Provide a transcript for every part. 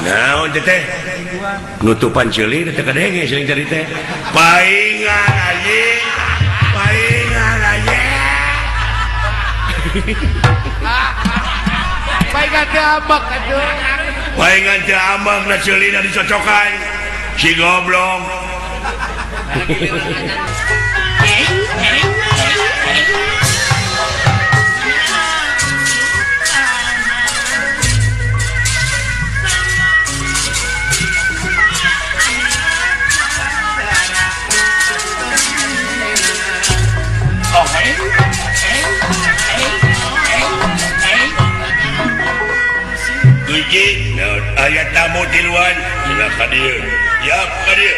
Naon teh? Nutupan ceuli teh kadenge sering cari teh. Paingan anjing. Paingan anjing. Paingan teh ambak atuh. Paingan teh ambak na ceulina dicocokan. Si goblok. Ayat tamu di luar sudah hadir. Ya, hadir.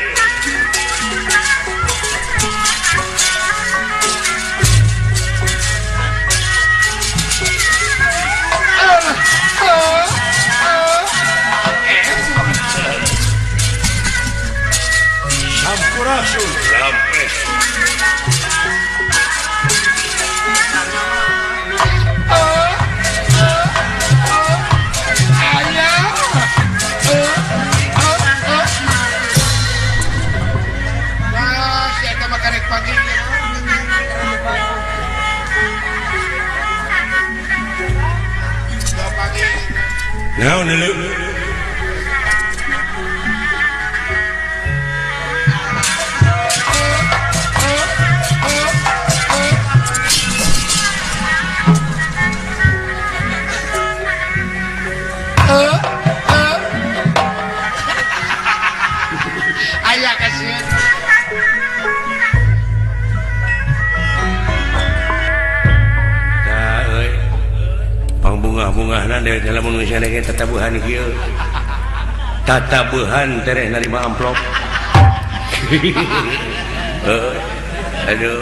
Sampurasun rampes. Now, dulu. Ayah kasihan. Bunga-bunga dari dalam manusia dengan tatabuhan kieu. Tatabuhan tereh narima amplop. Aduh.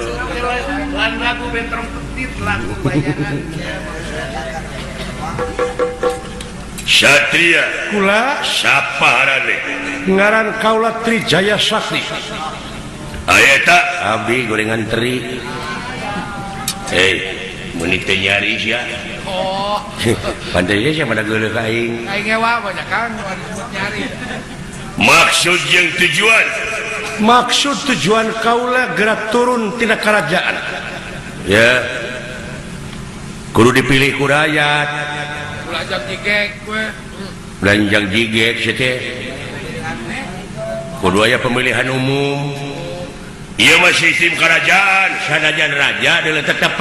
Lagu bentrong petit lagu bayangan. Satria kula saparane ngaran kaula Trijaya Sakti. Aya tak abdi gorengan teri. Meuni teh nyari sia. Oh, Pandai sia pada geuleuh ka aing. aing ngewa banyak kan nyari. Maksud jeung tujuan. Maksud tujuan kaula gerak turun tina kerajaan. Ya. Kudu dipilih ku rakyat. Belajar jigek gue. Belanjang jigek sia teh. Kudu aya pemilihan umum. Ieu mah sistem kerajaan, sanajan raja deuleu tetep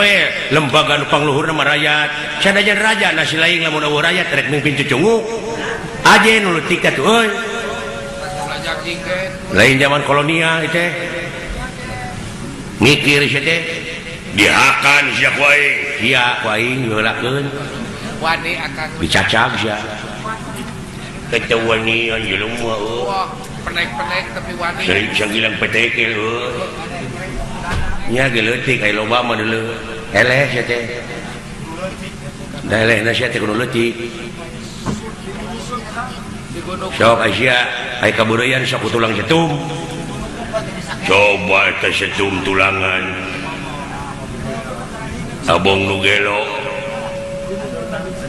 lembaga nu pangluhur nama rakyat. Sanajan raja nasi lain lamun eueuh rakyat rek mimpin cucungu. Ajen nu leutik atuh euy. Belajar jigek. Lain zaman kolonial teh. Mikir sia teh. Dihakan sia ku aing. Sia ku aing ngeulakeun. Wani akan Dicacag sia. Ketewanian jelema euy. wah, penek-penek tapi wani. Dari sangilang petekel euy. Nya ge leutik aya loba mah deuleu. Eleh sia teh. Da elehna sia teh kudu leutik. Sok Asia, ai kabudayan sok tulang setum. Coba teh setum tulangan. Abong nu gelo.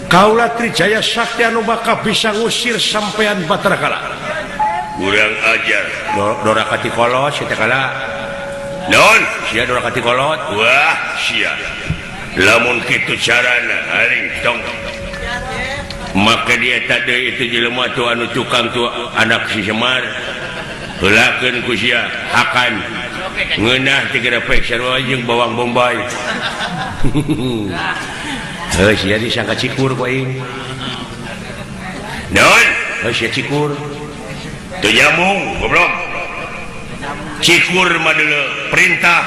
Kaula Trijaya Sakti anu bakal bisa ngusir sampean Batrakala. Urang ajar. Dorakati kolot sia teh kala. Non, Sia dorakati kolot. wah sia. Lamun kitu carana, aring tong. Maka dia tadi itu jelema tu anu tukang tu anak si Semar. Heulakeun ku sia akan ngeunah ti grepek sarua jeung bawang bombay. Sia disangka cikur ku aing. Naon? Sia cikur. Teu nyambung, goblok. Cikur mah deuleu perintah.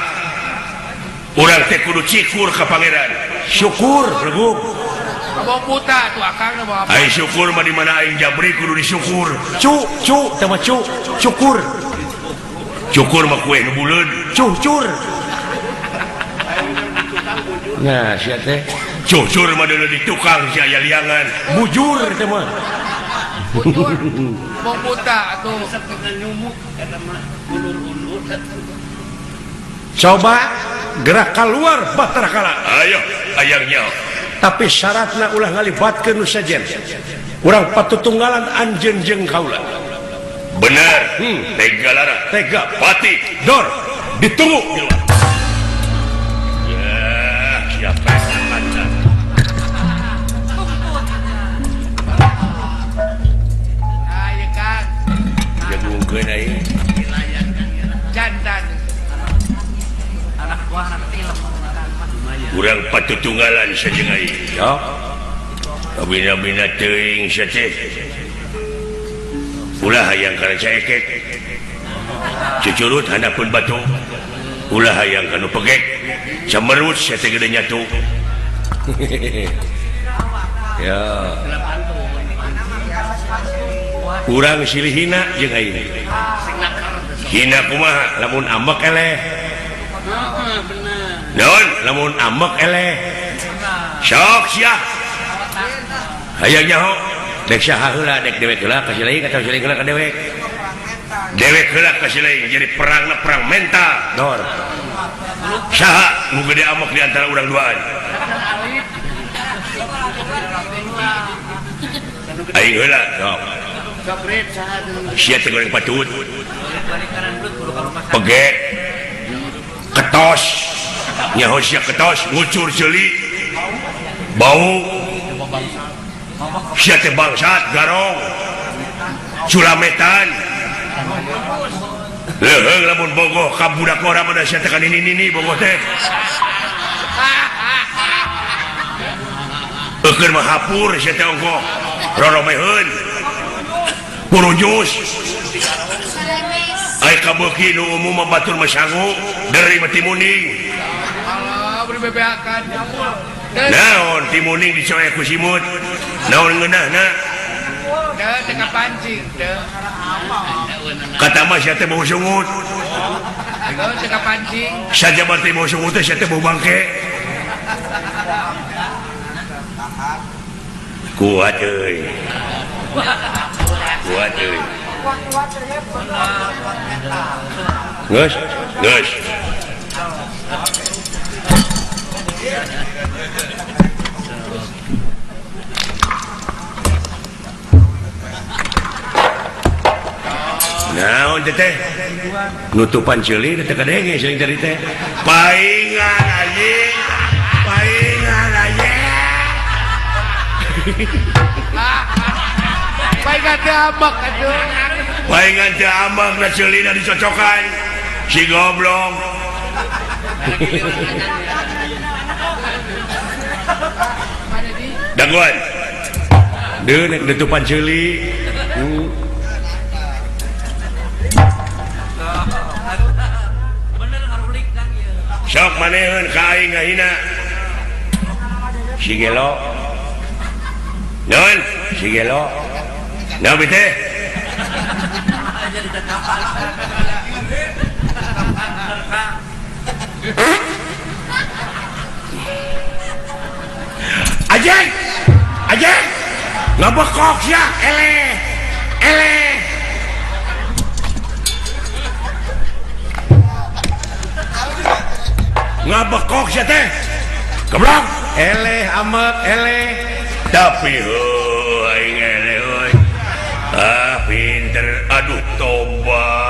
Urang teh kudu cikur ka pangeran. Syukur leguk. Abang buta tuh akang na bawa. Ai syukur mah di mana aing jabri kudu disyukur. Cu teh mah cukur. Cukur mah kue nu buleud. Cucur. Nah, sia teh Cucur mah deuleu di tukang sia aya liangan. bujur teh mah. Bujur. Abang buta tuh. Coba gerak keluar Bahtara Kala. Ayo ayangnya Tapi syaratna ulah ngalibatkeun nu sajen. Urang patutunggalan anjeun jeung kaula. bener tega lara Tega pati dor ditunggu di luar. ya siapa anda Ayo Kang, jagungkeun ai jantan. Anak buah anak film. urang patutunggalan sajeung ai Ya, kabina-bina teuing sia teh ulah hayang kana caekek cucurut handapun batu ulah hayang kanu pegek camerut sia teh gede nyatu ya. Urang silih hina jeung aing. hina kumaha lamun ambek eleh naon lamun ambek eleh sok sia hayang nyaho dek saha heula dek dewek heula ka sileing atawa sileing heula ka dewek dewek heula ka sileing jadi perangna perang mental Dor. saha nu gede ambek di antara urang duaan aing heula sok Sokret saha dulu. sia teh goreng patut pege ketos nyaho sia ketos ngucur ceuli bau sia teh bangsat garong culametan leuheung lamun bogoh ka budak orang pada sia teh ka nini bogoh teh eukeun mah hapur sia teh ongkoh roromeheun purujus ai kabeuki nu umum mah batur masangu dari mah timuning Allah beri bebeakan. naon timuning dicoek ku simut naon ngeunahna Teu pancing, teu. kata mah sia teh bau sungut Teu pancing. saja teh bau sungut teh sia teh bau bangke kuat euy kuat euy geus geus naon teh nutupan ceuli teh kadenge seuing tadi teh paingan anjing paingan anjing Baik ada ambak aduh. paingan teh ambak na ceulina dicocokan si goblok dangguan deu nek nutupan ceuli sok maneheun ka aing ngahina si gelo naon si gelo naon teh ajeng ajeng ngabekok sia eleh eleh ngabekok sia teh goblok Eleh amat eleh. tapi aing eleh euy pinter aduh tobat